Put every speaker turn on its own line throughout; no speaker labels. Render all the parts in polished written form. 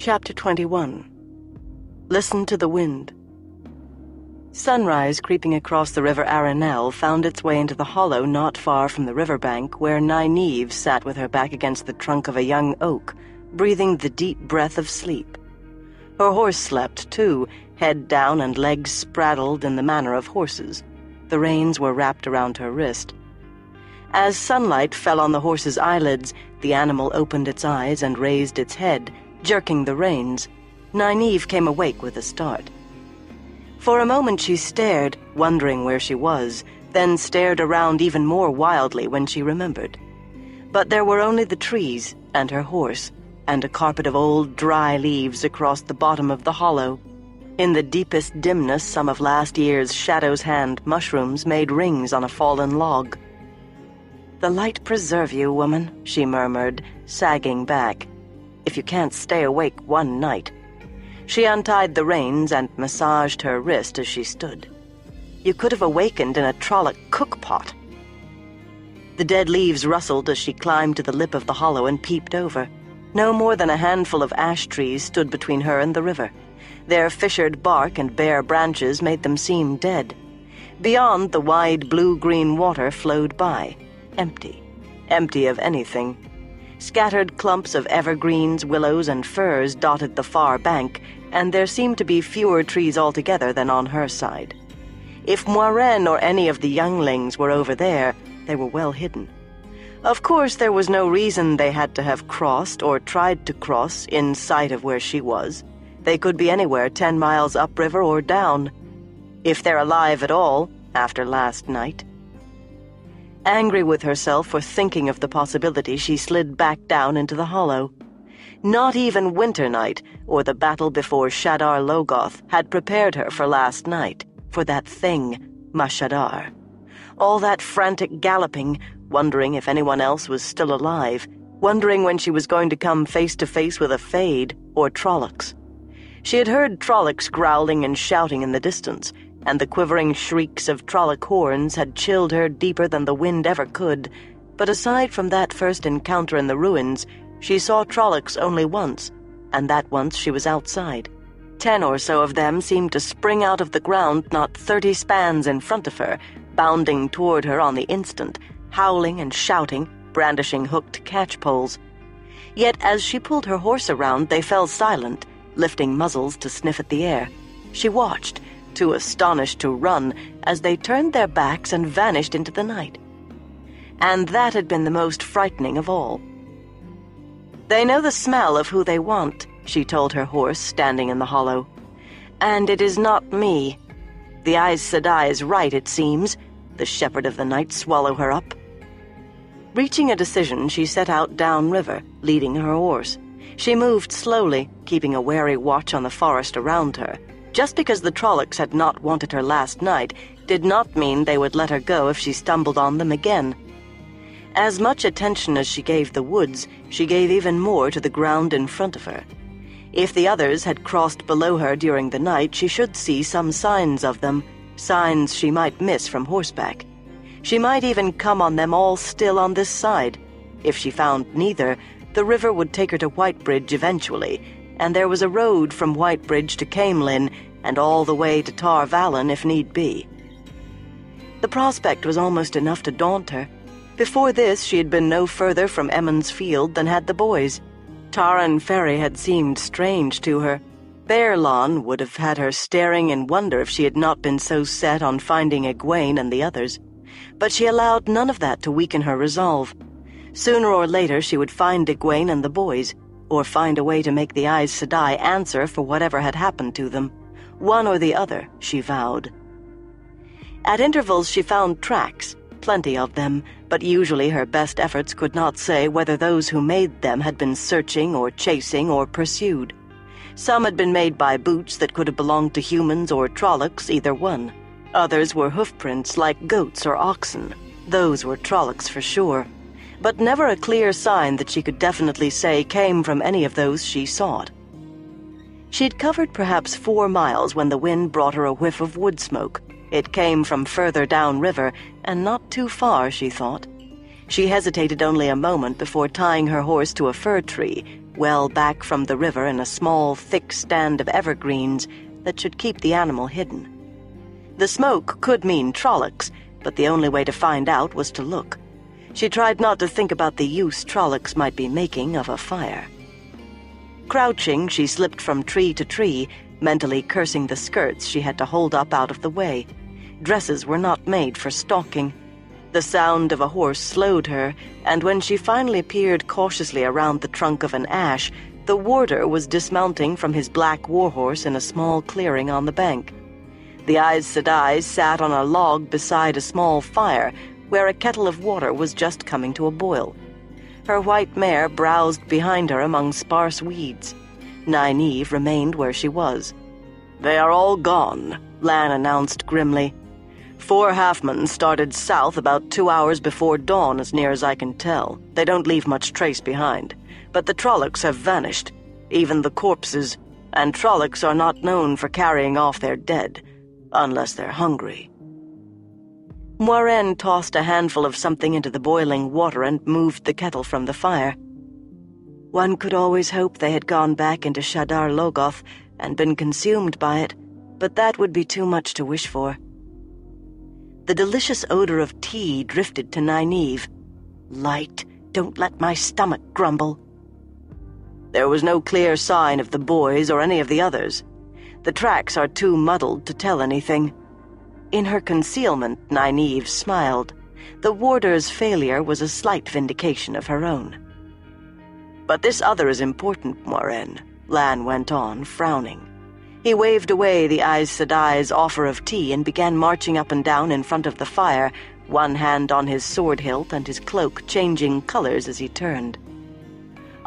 Chapter 21. Listen to the Wind. Sunrise creeping across the river Arenelle found its way into the hollow not far from the riverbank where Nynaeve sat with her back against the trunk of a young oak, breathing the deep breath of sleep. Her horse slept, too, head down and legs spraddled in the manner of horses. The reins were wrapped around her wrist. As sunlight fell on the horse's eyelids, the animal opened its eyes and raised its head, jerking the reins. Nynaeve came awake with a start. For a moment she stared, wondering where she was, then stared around even more wildly when she remembered. But there were only the trees and her horse, and a carpet of old, dry leaves across the bottom of the hollow. In the deepest dimness, some of last year's Shadow's Hand mushrooms made rings on a fallen log. "The light preserve you, woman," she murmured, sagging back. "If you can't stay awake one night." She untied the reins and massaged her wrist as she stood. "You could have awakened in a Trolloc cookpot." The dead leaves rustled as she climbed to the lip of the hollow and peeped over. No more than a handful of ash trees stood between her and the river. Their fissured bark and bare branches made them seem dead. Beyond, the wide blue-green water flowed by, empty of anything. Scattered clumps of evergreens, willows, and firs dotted the far bank, and there seemed to be fewer trees altogether than on her side. If Moiraine or any of the younglings were over there, they were well hidden. Of course, there was no reason they had to have crossed or tried to cross in sight of where she was. They could be anywhere 10 miles upriver or down. If they're alive at all, after last night. Angry with herself for thinking of the possibility, she slid back down into the hollow. Not even Winter Night, or the battle before Shadar Logoth, had prepared her for last night, for that thing, Mashadar. All that frantic galloping, wondering if anyone else was still alive, wondering when she was going to come face to face with a Fade or Trollocs. She had heard Trollocs growling and shouting in the distance, and the quivering shrieks of Trolloc horns had chilled her deeper than the wind ever could, but aside from that first encounter in the ruins, she saw Trollocs only once, and that once she was outside. 10 or so of them seemed to spring out of the ground not 30 spans in front of her, bounding toward her on the instant, howling and shouting, brandishing hooked catch-poles. Yet as she pulled her horse around, they fell silent, lifting muzzles to sniff at the air. She watched, too astonished to run, as they turned their backs and vanished into the night. And that had been the most frightening of all. "They know the smell of who they want," she told her horse, standing in the hollow. "And it is not me. The Aes Sedai is right, it seems. The Shepherd of the Night swallow her up." Reaching a decision, she set out downriver, leading her horse. She moved slowly, keeping a wary watch on the forest around her. Just because the Trollocs had not wanted her last night did not mean they would let her go if she stumbled on them again. As much attention as she gave the woods, she gave even more to the ground in front of her. If the others had crossed below her during the night, she should see some signs of them, signs she might miss from horseback. She might even come on them all still on this side. If she found neither, the river would take her to Whitebridge eventually, and there was a road from Whitebridge to Camelin and all the way to Tar Valon if need be. The prospect was almost enough to daunt her. Before this, she had been no further from Emond's Field than had the boys. Taran Ferry had seemed strange to her. Baerlon would have had her staring in wonder if she had not been so set on finding Egwene and the others. But she allowed none of that to weaken her resolve. Sooner or later she would find Egwene and the boys, or find a way to make the Aes Sedai answer for whatever had happened to them. One or the other, she vowed. At intervals she found tracks, plenty of them, but usually her best efforts could not say whether those who made them had been searching or chasing or pursued. Some had been made by boots that could have belonged to humans or Trollocs, either one. Others were hoofprints like goats or oxen. Those were Trollocs for sure. But never a clear sign that she could definitely say came from any of those she sought. She'd covered perhaps 4 miles when the wind brought her a whiff of wood smoke. It came from further downriver, and not too far, she thought. She hesitated only a moment before tying her horse to a fir tree, well back from the river in a small, thick stand of evergreens that should keep the animal hidden. The smoke could mean Trollocs, but the only way to find out was to look. She tried not to think about the use Trollocs might be making of a fire. Crouching, she slipped from tree to tree, mentally cursing the skirts she had to hold up out of the way. Dresses were not made for stalking. The sound of a horse slowed her, and when she finally peered cautiously around the trunk of an ash, the warder was dismounting from his black warhorse in a small clearing on the bank. The Aes Sedai sat on a log beside a small fire, where a kettle of water was just coming to a boil. Her white mare browsed behind her among sparse weeds. Nynaeve remained where she was. "They are all gone," Lan announced grimly. "4 halfmen started south about 2 hours before dawn, as near as I can tell. They don't leave much trace behind. But the Trollocs have vanished, even the corpses, and Trollocs are not known for carrying off their dead, unless they're hungry." Moiraine tossed a handful of something into the boiling water and moved the kettle from the fire. One could always hope they had gone back into Shadar Logoth and been consumed by it, but that would be too much to wish for. The delicious odor of tea drifted to Nynaeve. "Light, don't let my stomach grumble." There was no clear sign of the boys or any of the others. The tracks are too muddled to tell anything. In her concealment, Nynaeve smiled. The warder's failure was a slight vindication of her own. "But this other is important, Moiraine," Lan went on, frowning. He waved away the Aes Sedai's offer of tea and began marching up and down in front of the fire, one hand on his sword hilt and his cloak changing colors as he turned.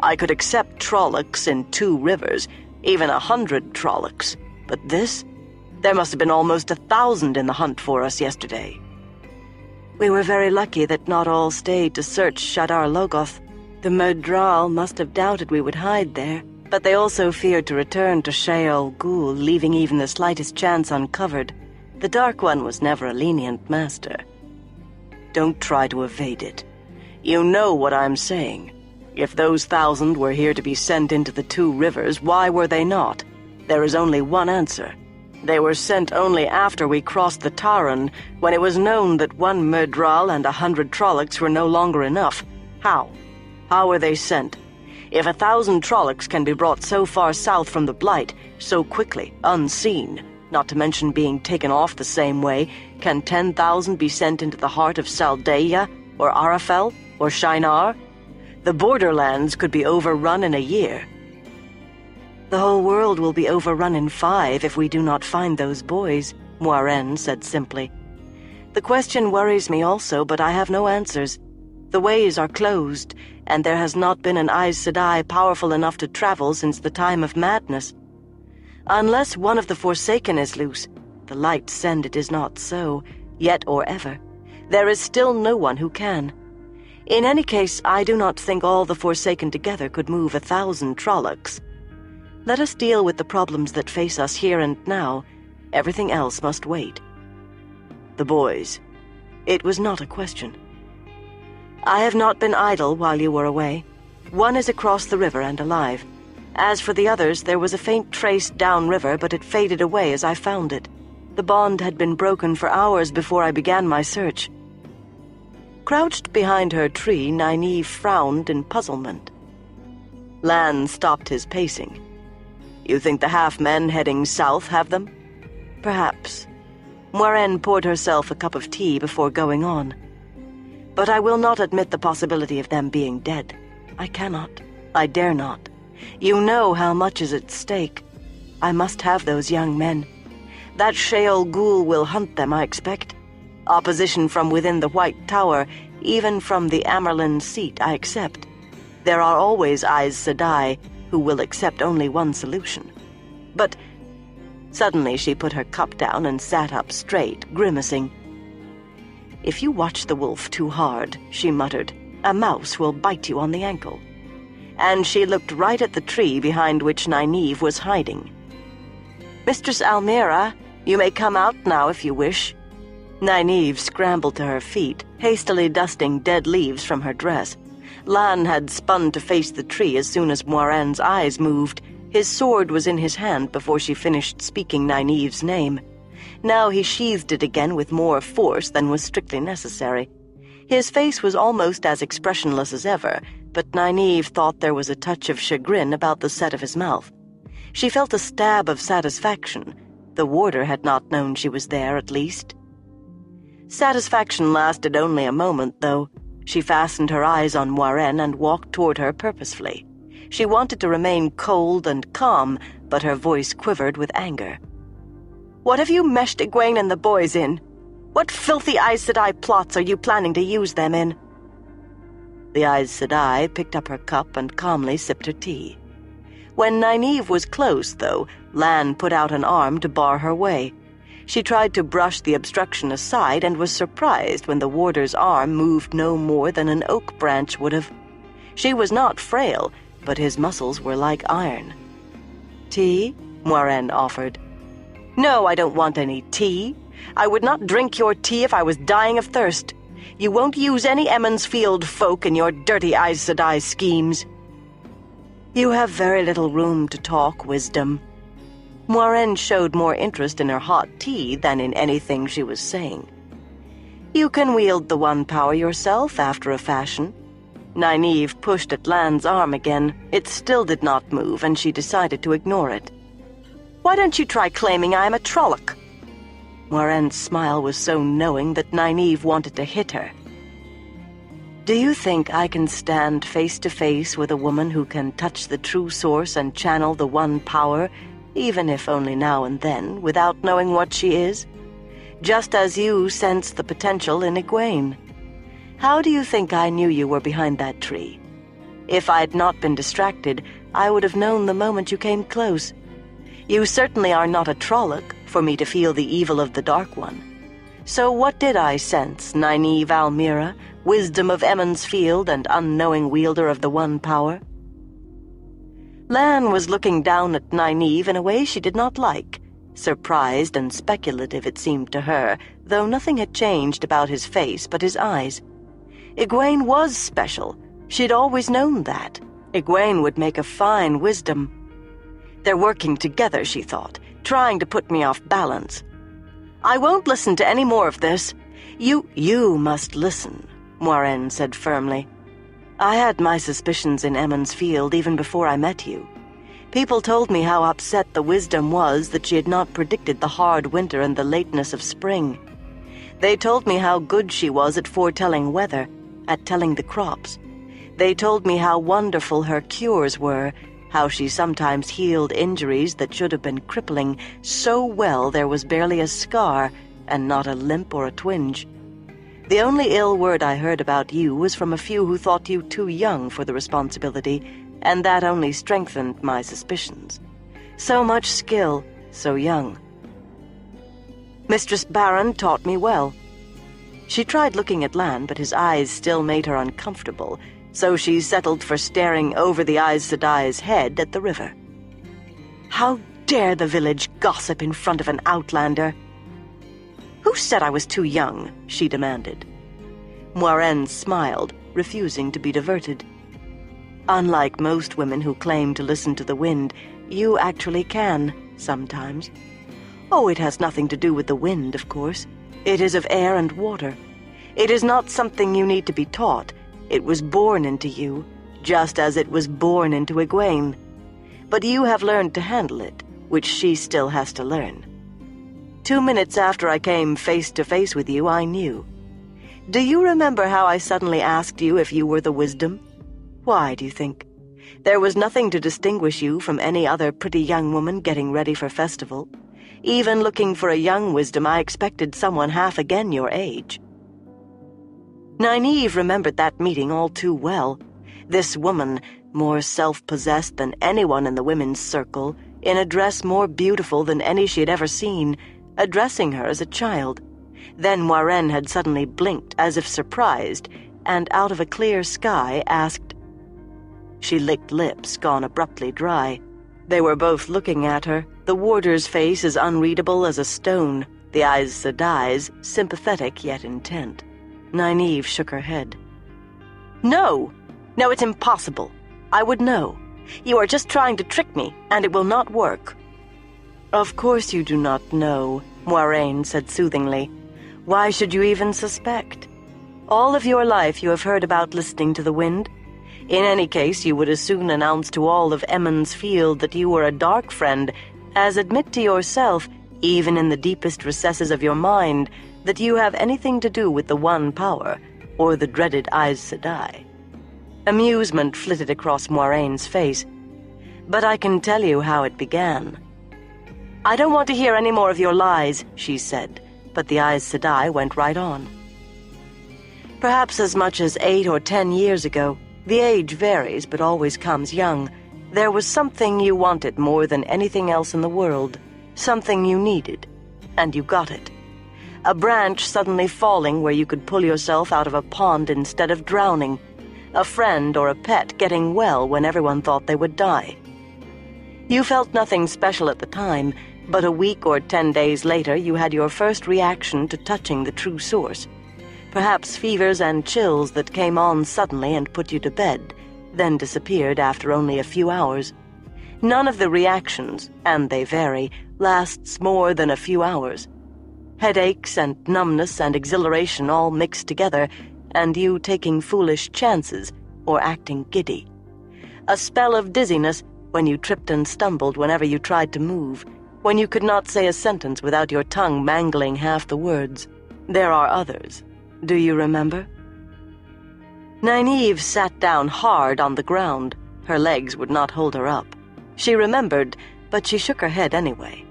"I could accept Trollocs in 2 rivers, even 100 Trollocs, but this? There must have been almost 1,000 in the hunt for us yesterday." "We were very lucky that not all stayed to search Shadar Logoth. The Murdral must have doubted we would hide there, but they also feared to return to Sheol Ghul, leaving even the slightest chance uncovered. The Dark One was never a lenient master." "Don't try to evade it. You know what I'm saying. If those 1,000 were here to be sent into the 2 rivers, why were they not? There is only one answer. They were sent only after we crossed the Taran, when it was known that 1 Murdral and 100 Trollocs were no longer enough. How? How were they sent? If 1,000 Trollocs can be brought so far south from the Blight, so quickly, unseen, not to mention being taken off the same way, can 10,000 be sent into the heart of Saldeia, or Arafel, or Shinar? The borderlands could be overrun in a year." "The whole world will be overrun in 5 if we do not find those boys," Moiraine said simply. "The question worries me also, but I have no answers. The ways are closed, and there has not been an Aes Sedai powerful enough to travel since the time of madness. Unless one of the Forsaken is loose, the light send it is not so, yet or ever. There is still no one who can. In any case, I do not think all the Forsaken together could move 1,000 Trollocs. Let us deal with the problems that face us here and now. Everything else must wait." The boys. It was not a question. "I have not been idle while you were away. One is across the river and alive. As for the others, there was a faint trace downriver, but it faded away as I found it. The bond had been broken for hours before I began my search." Crouched behind her tree, Nynaeve frowned in puzzlement. Lan stopped his pacing. "You think the half-men heading south have them?" "Perhaps." Moiraine poured herself a cup of tea before going on. "But I will not admit the possibility of them being dead. I cannot. I dare not. You know how much is at stake. I must have those young men. That Sheol Ghul will hunt them, I expect. Opposition from within the White Tower, even from the Amerlin seat, I accept. There are always Aes Sedai who will accept only one solution. But..." Suddenly she put her cup down and sat up straight, grimacing. "If you watch the wolf too hard," she muttered, "a mouse will bite you on the ankle." And she looked right at the tree behind which Nynaeve was hiding. "Mistress Almira, you may come out now if you wish." Nynaeve scrambled to her feet, hastily dusting dead leaves from her dress. Lan had spun to face the tree as soon as Moiraine's eyes moved. His sword was in his hand before she finished speaking Nynaeve's name. Now he sheathed it again with more force than was strictly necessary. His face was almost as expressionless as ever, but Nynaeve thought there was a touch of chagrin about the set of his mouth. She felt a stab of satisfaction. The warder had not known she was there, at least. Satisfaction lasted only a moment, though. She fastened her eyes on Moiraine and walked toward her purposefully. She wanted to remain cold and calm, but her voice quivered with anger. "What have you meshed Egwene and the boys in? What filthy Aes Sedai plots are you planning to use them in?" The Aes Sedai picked up her cup and calmly sipped her tea. When Nynaeve was close, though, Lan put out an arm to bar her way. She tried to brush the obstruction aside and was surprised when the warder's arm moved no more than an oak branch would have. She was not frail, but his muscles were like iron. "Tea?" Moiraine offered. "No, I don't want any tea. I would not drink your tea if I was dying of thirst. You won't use any Emond's Field folk in your dirty Aes Sedai schemes." "You have very little room to talk, Wisdom." Moiraine showed more interest in her hot tea than in anything she was saying. "You can wield the one power yourself after a fashion." Nynaeve pushed at Lan's arm again. It still did not move, and she decided to ignore it. "Why don't you try claiming I am a Trolloc?" Moiraine's smile was so knowing that Nynaeve wanted to hit her. "Do you think I can stand face to face with a woman who can touch the true source and channel the one power, even if only now and then, without knowing what she is? Just as you sense the potential in Egwene. How do you think I knew you were behind that tree? If I'd not been distracted, I would have known the moment you came close. You certainly are not a Trolloc for me to feel the evil of the Dark One. So what did I sense, Nynaeve Almira, wisdom of Emond's Field and unknowing wielder of the one power?" Lan was looking down at Nynaeve in a way she did not like. Surprised and speculative it seemed to her, though nothing had changed about his face but his eyes. Egwene was special. She'd always known that. Egwene would make a fine wisdom. They're working together, she thought, trying to put me off balance. "I won't listen to any more of this. You must listen," Moiraine said firmly. "I had my suspicions in Emond's Field even before I met you. People told me how upset the wisdom was that she had not predicted the hard winter and the lateness of spring. They told me how good she was at foretelling weather, at telling the crops. They told me how wonderful her cures were, how she sometimes healed injuries that should have been crippling so well there was barely a scar and not a limp or a twinge. The only ill word I heard about you was from a few who thought you too young for the responsibility, and that only strengthened my suspicions. So much skill, so young. Mistress Baron taught me well." She tried looking at Lan, but his eyes still made her uncomfortable, so she settled for staring over the Aes Sedai's head at the river. "How dare the village gossip in front of an outlander?" "Who said I was too young?" she demanded. Moiraine smiled, refusing to be diverted. "Unlike most women who claim to listen to the wind, you actually can, sometimes. Oh, it has nothing to do with the wind, of course. It is of air and water. It is not something you need to be taught. It was born into you, just as it was born into Egwene. But you have learned to handle it, which she still has to learn. 2 minutes after I came face to face with you, I knew. Do you remember how I suddenly asked you if you were the wisdom? Why, do you think? There was nothing to distinguish you from any other pretty young woman getting ready for festival. Even looking for a young wisdom, I expected someone half again your age." Nynaeve remembered that meeting all too well. This woman, more self-possessed than anyone in the women's circle, in a dress more beautiful than any she had ever seen, addressing her as a child. Then Moiraine had suddenly blinked as if surprised, and out of a clear sky asked. She licked lips, gone abruptly dry. They were both looking at her, the warder's face as unreadable as a stone, the Aes Sedai's sympathetic yet intent. Nynaeve shook her head. "No! No, it's impossible. I would know. You are just trying to trick me, and it will not work." "Of course you do not know," Moiraine said soothingly. "Why should you even suspect? All of your life you have heard about listening to the wind. In any case, you would as soon announce to all of Emond's Field that you were a dark friend as admit to yourself, even in the deepest recesses of your mind, that you have anything to do with the One Power, or the dreaded Aes Sedai." Amusement flitted across Moiraine's face. "But I can tell you how it began." "I don't want to hear any more of your lies," she said, but the Aes Sedai went right on. "Perhaps as much as 8 or 10 years ago, the age varies but always comes young, there was something you wanted more than anything else in the world, something you needed, and you got it. A branch suddenly falling where you could pull yourself out of a pond instead of drowning, a friend or a pet getting well when everyone thought they would die. You felt nothing special at the time, but a week or 10 days later you had your first reaction to touching the true source. Perhaps fevers and chills that came on suddenly and put you to bed, then disappeared after only a few hours. None of the reactions, and they vary, lasts more than a few hours. Headaches and numbness and exhilaration all mixed together, and you taking foolish chances or acting giddy. A spell of dizziness when you tripped and stumbled whenever you tried to move, when you could not say a sentence without your tongue mangling half the words. There are others. Do you remember?" Nynaeve sat down hard on the ground. Her legs would not hold her up. She remembered, but she shook her head anyway.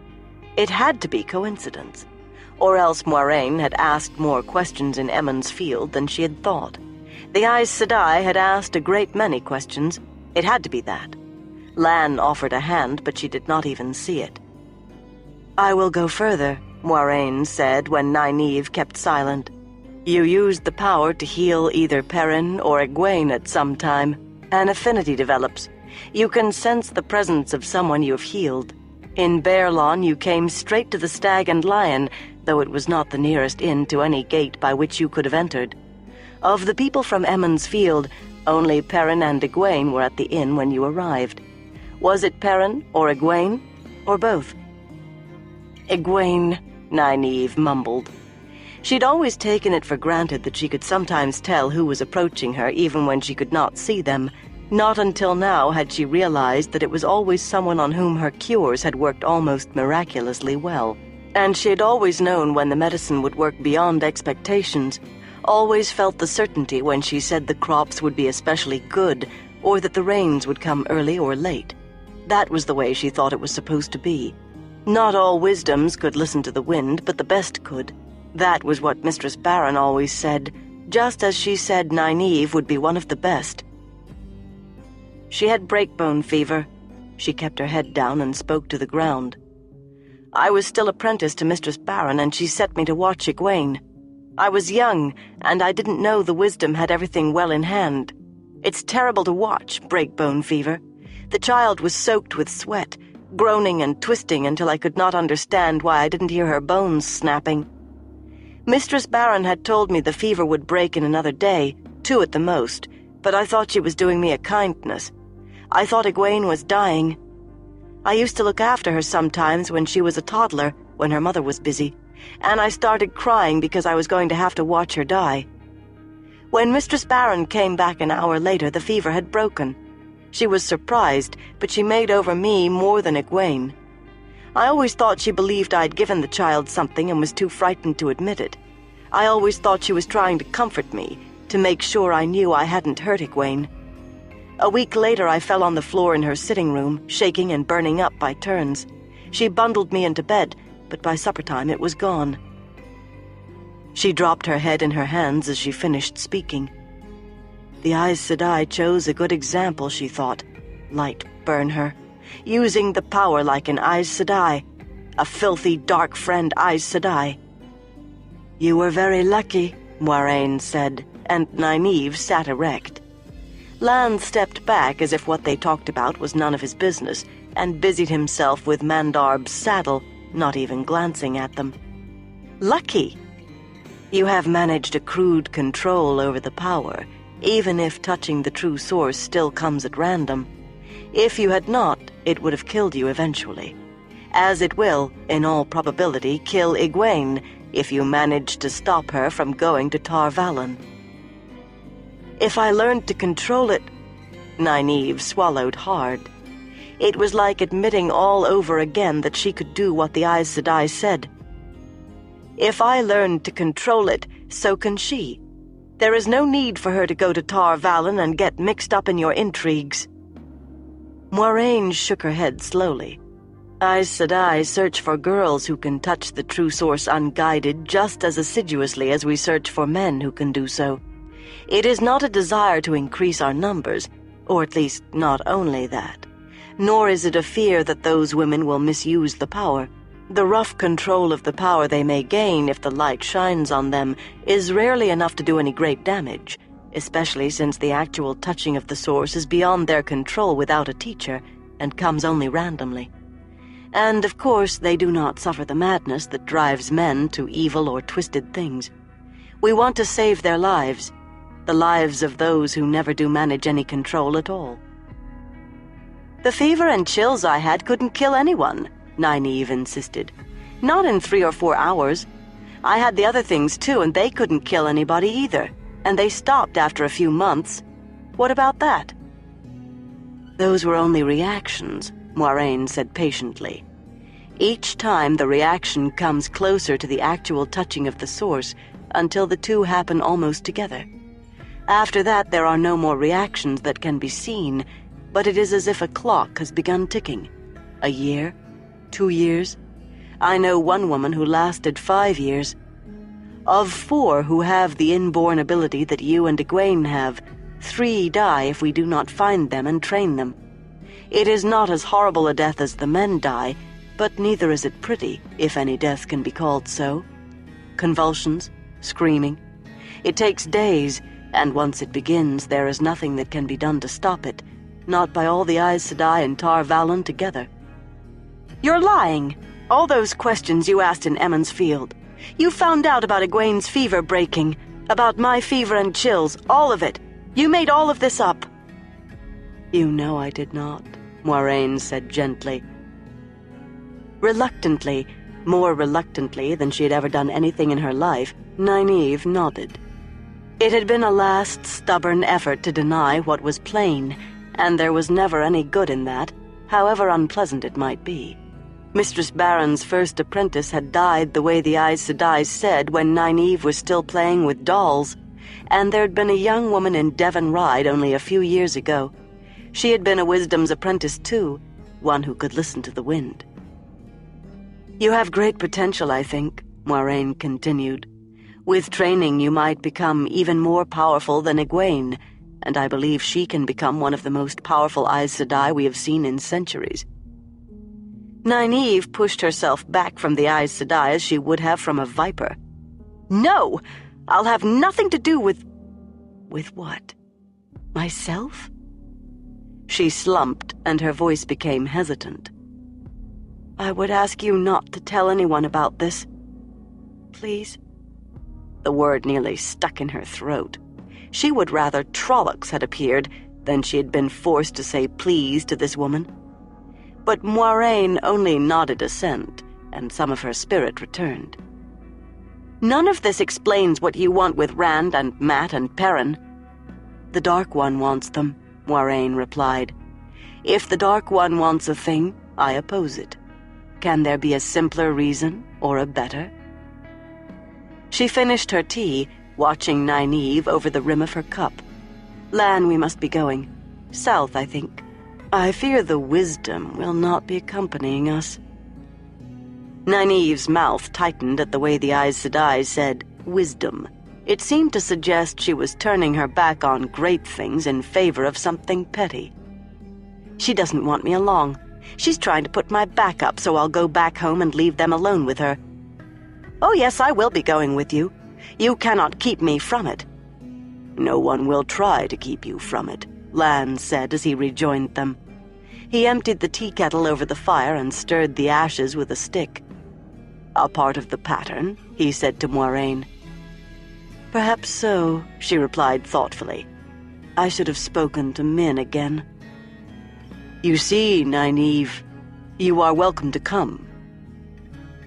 It had to be coincidence. Or else Moiraine had asked more questions in Emond's Field than she had thought. The Aes Sedai had asked a great many questions. It had to be that. Lan offered a hand, but she did not even see it. "I will go further," Moiraine said when Nynaeve kept silent. "You used the power to heal either Perrin or Egwene at some time. An affinity develops. You can sense the presence of someone you have healed. In Baerlon you came straight to the Stag and Lion, though it was not the nearest inn to any gate by which you could have entered. Of the people from Emond's Field, only Perrin and Egwene were at the inn when you arrived. Was it Perrin or Egwene, or both?" "Egwene," Nynaeve mumbled. She'd always taken it for granted that she could sometimes tell who was approaching her even when she could not see them. Not until now had she realized that it was always someone on whom her cures had worked almost miraculously well. And she had always known when the medicine would work beyond expectations, always felt the certainty when she said the crops would be especially good, or that the rains would come early or late. That was the way she thought it was supposed to be. Not all wisdoms could listen to the wind, but the best could. That was what Mistress Barron always said, just as she said Nynaeve would be one of the best. She had breakbone fever. She kept her head down and spoke to the ground. "I was still apprentice to Mistress Barron, and she set me to watch Egwene. I was young, and I didn't know the wisdom had everything well in hand. It's terrible to watch, breakbone fever. The child was soaked with sweat, groaning and twisting until I could not understand why I didn't hear her bones snapping. Mistress Barron had told me the fever would break in another day, 2 at the most, but I thought she was doing me a kindness. I thought Egwene was dying. I used to look after her sometimes when she was a toddler, when her mother was busy, and I started crying because I was going to have to watch her die. When Mistress Barron came back an hour later, the fever had broken. She was surprised, but she made over me more than Egwene. I always thought she believed I'd given the child something and was too frightened to admit it. I always thought she was trying to comfort me, to make sure I knew I hadn't hurt Egwene. A week later I fell on the floor in her sitting room, shaking and burning up by turns. She bundled me into bed, but by supper time it was gone. She dropped her head in her hands as she finished speaking. The Aes Sedai chose a good example, she thought. Light burn her. Using the power like an Aes Sedai. A filthy, dark friend Aes Sedai. "You were very lucky," Moiraine said, and Nynaeve sat erect. Lan stepped back as if what they talked about was none of his business, and busied himself with Mandarb's saddle, not even glancing at them. "Lucky? You have managed a crude control over the power, even if touching the true source still comes at random. If you had not, it would have killed you eventually, as it will, in all probability, kill Egwene if you manage to stop her from going to Tar Valon. If I learned to control it... Nynaeve swallowed hard. It was like admitting all over again that she could do what the Aes Sedai said. If I learned to control it, so can she. There is no need for her to go to Tar Valon and get mixed up in your intrigues. Moiraine shook her head slowly. Aes Sedai search for girls who can touch the true source unguided just as assiduously as we search for men who can do so. It is not a desire to increase our numbers, or at least not only that. Nor is it a fear that those women will misuse the power. The rough control of the power they may gain if the light shines on them is rarely enough to do any great damage, especially since the actual touching of the source is beyond their control without a teacher and comes only randomly. And, of course, they do not suffer the madness that drives men to evil or twisted things. We want to save their lives, the lives of those who never do manage any control at all. The fever and chills I had couldn't kill anyone, Nynaeve insisted. Not in 3 or 4 hours. I had the other things too, and they couldn't kill anybody either, and they stopped after a few months. What about that? Those were only reactions, Moiraine said patiently. Each time the reaction comes closer to the actual touching of the source, until the two happen almost together. After that, there are no more reactions that can be seen, but it is as if a clock has begun ticking. A year? 2 years? I know one woman who lasted 5 years. Of 4 who have the inborn ability that you and Egwene have, 3 die if we do not find them and train them. It is not as horrible a death as the men die, but neither is it pretty, if any death can be called so. Convulsions, screaming. It takes days, and once it begins, there is nothing that can be done to stop it, not by all the Aes Sedai and Tar Valon together. You're lying. All those questions you asked in Emond's Field. You found out about Egwene's fever breaking, about my fever and chills, all of it. You made all of this up. You know I did not, Moiraine said gently. Reluctantly, more reluctantly than she had ever done anything in her life, Nynaeve nodded. It had been a last stubborn effort to deny what was plain, and there was never any good in that, however unpleasant it might be. Mistress Barron's first apprentice had died the way the Aes Sedai said when Nynaeve was still playing with dolls, and there'd been a young woman in Devon Ride only a few years ago. She had been a wisdom's apprentice too, one who could listen to the wind. You have great potential, I think, Moiraine continued. With training you might become even more powerful than Egwene, and I believe she can become one of the most powerful Aes Sedai we have seen in centuries. Nynaeve pushed herself back from the Aes Sedai as she would have from a viper. No! I'll have nothing to do with... With what? Myself? She slumped, and her voice became hesitant. I would ask you not to tell anyone about this. Please? The word nearly stuck in her throat. She would rather Trollocs had appeared than she had been forced to say please to this woman. But Moiraine only nodded assent, and some of her spirit returned. None of this explains what you want with Rand and Mat and Perrin. The Dark One wants them, Moiraine replied. If the Dark One wants a thing, I oppose it. Can there be a simpler reason, or a better? She finished her tea, watching Nynaeve over the rim of her cup. Lan, we must be going. South, I think. I fear the wisdom will not be accompanying us. Nynaeve's mouth tightened at the way the Aes Sedai said, wisdom. It seemed to suggest she was turning her back on great things in favor of something petty. She doesn't want me along. She's trying to put my back up so I'll go back home and leave them alone with her. Oh yes, I will be going with you. You cannot keep me from it. No one will try to keep you from it, Lan said as he rejoined them. He emptied the tea kettle over the fire and stirred the ashes with a stick. A part of the pattern, he said to Moiraine. Perhaps so, she replied thoughtfully. I should have spoken to Min again. You see, Nynaeve, you are welcome to come.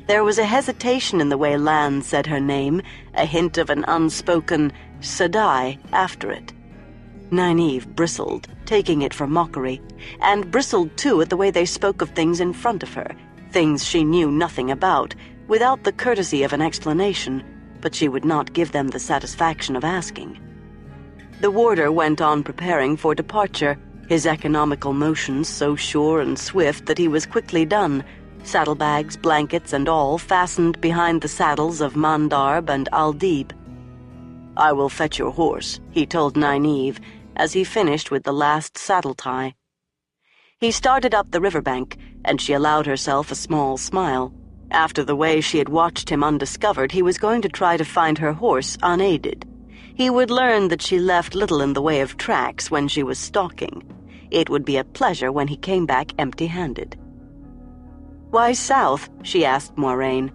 There was a hesitation in the way Lan said her name, a hint of an unspoken Sadai after it. Nynaeve bristled, taking it for mockery, and bristled too at the way they spoke of things in front of her, things she knew nothing about, without the courtesy of an explanation, but she would not give them the satisfaction of asking. The warder went on preparing for departure, his economical motions so sure and swift that he was quickly done, saddlebags, blankets, and all fastened behind the saddles of Mandarb and Aldib. "I will fetch your horse," he told Nynaeve, as he finished with the last saddle tie. He started up the riverbank, and she allowed herself a small smile. After the way she had watched him undiscovered, he was going to try to find her horse unaided. He would learn that she left little in the way of tracks when she was stalking. It would be a pleasure when he came back empty-handed. "Why south?" she asked Moiraine.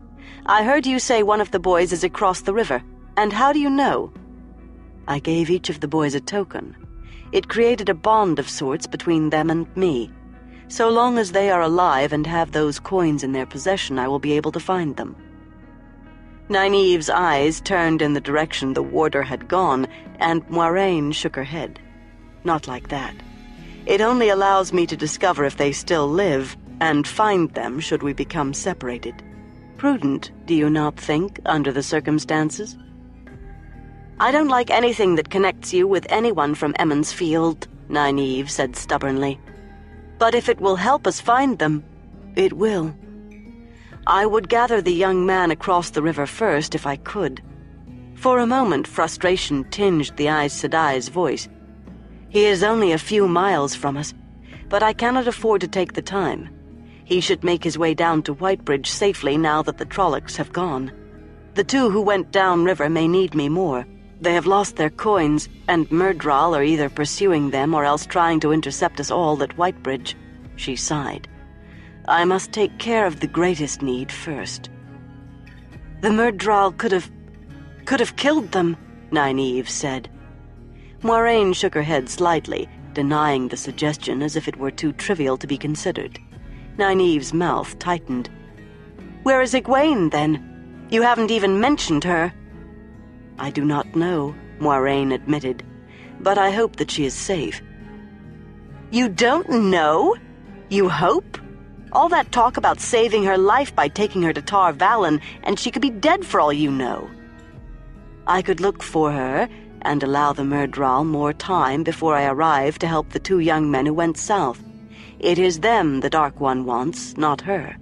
"I heard you say one of the boys is across the river, and how do you know?" "I gave each of the boys a token. It created a bond of sorts between them and me. So long as they are alive and have those coins in their possession, I will be able to find them." Nynaeve's eyes turned in the direction the warder had gone, and Moiraine shook her head. "Not like that. It only allows me to discover if they still live, and find them should we become separated. Prudent, do you not think, under the circumstances?" "I don't like anything that connects you with anyone from Emond's Field," Nynaeve said stubbornly. "But if it will help us find them, it will. I would gather the young man across the river first if I could." For a moment frustration tinged the Aes Sedai's voice. "He is only a few miles from us, but I cannot afford to take the time. He should make his way down to Whitebridge safely now that the Trollocs have gone. The two who went downriver may need me more. They have lost their coins, and Myrddraal are either pursuing them or else trying to intercept us all at Whitebridge." She sighed. "I must take care of the greatest need first." "The Myrddraal could have killed them," Nynaeve said. Moiraine shook her head slightly, denying the suggestion as if it were too trivial to be considered. Nynaeve's mouth tightened. "Where is Egwene, then? You haven't even mentioned her." "I do not know," Moiraine admitted, "but I hope that she is safe." "You don't know? You hope? All that talk about saving her life by taking her to Tar Valon, and she could be dead for all you know." "I could look for her and allow the Myrddraal more time before I arrive to help the two young men who went south. It is them the Dark One wants, not her.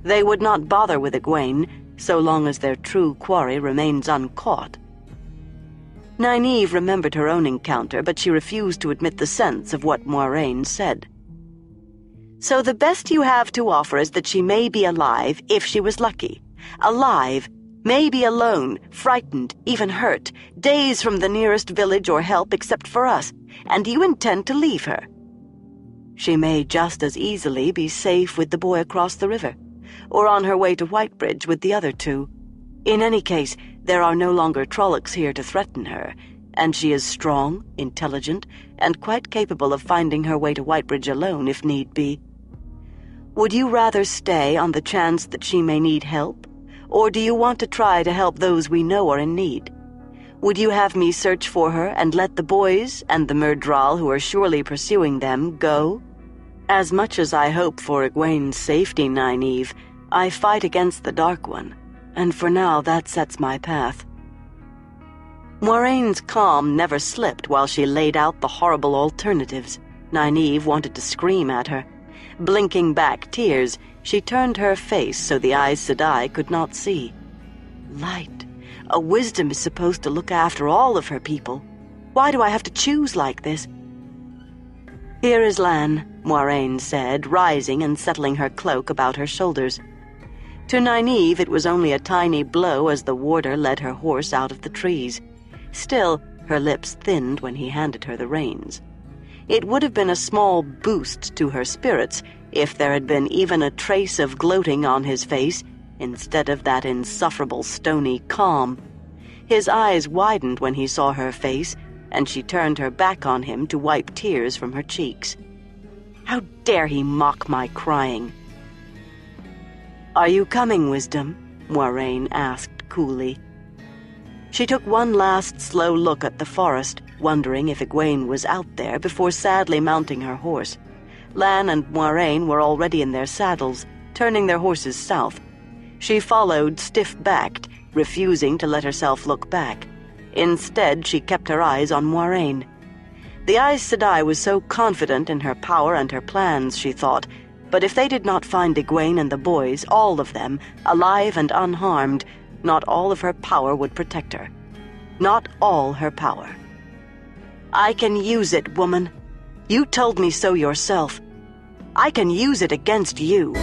They would not bother with Egwene, so long as their true quarry remains uncaught." Nynaeve remembered her own encounter, but she refused to admit the sense of what Moiraine said. "So the best you have to offer is that she may be alive if she was lucky. Alive, maybe alone, frightened, even hurt, days from the nearest village or help except for us, and you intend to leave her. She may just as easily be safe with the boy across the river, or on her way to Whitebridge with the other two. In any case, there are no longer Trollocs here to threaten her, and she is strong, intelligent, and quite capable of finding her way to Whitebridge alone if need be. Would you rather stay on the chance that she may need help, or do you want to try to help those we know are in need? Would you have me search for her and let the boys and the Myrddraal who are surely pursuing them go? As much as I hope for Egwene's safety, Nynaeve, I fight against the Dark One, and for now that sets my path." Moiraine's calm never slipped while she laid out the horrible alternatives. Nynaeve wanted to scream at her. Blinking back tears, she turned her face so the Aes Sedai could not see. Light. A wisdom is supposed to look after all of her people. Why do I have to choose like this? "Here is Lan," Moiraine said, rising and settling her cloak about her shoulders. To Nynaeve it was only a tiny blow as the warder led her horse out of the trees. Still, her lips thinned when he handed her the reins. It would have been a small boost to her spirits if there had been even a trace of gloating on his face instead of that insufferable stony calm. His eyes widened when he saw her face, and she turned her back on him to wipe tears from her cheeks. How dare he mock my crying? "Are you coming, Wisdom?" Moiraine asked coolly. She took one last slow look at the forest, wondering if Egwene was out there before sadly mounting her horse. Lan and Moiraine were already in their saddles, turning their horses south. She followed stiff-backed, refusing to let herself look back. Instead, she kept her eyes on Moiraine. The Aes Sedai was so confident in her power and her plans, she thought, but if they did not find Egwene and the boys, all of them, alive and unharmed, not all of her power would protect her. Not all her power. "I can use it, woman. You told me so yourself. I can use it against you."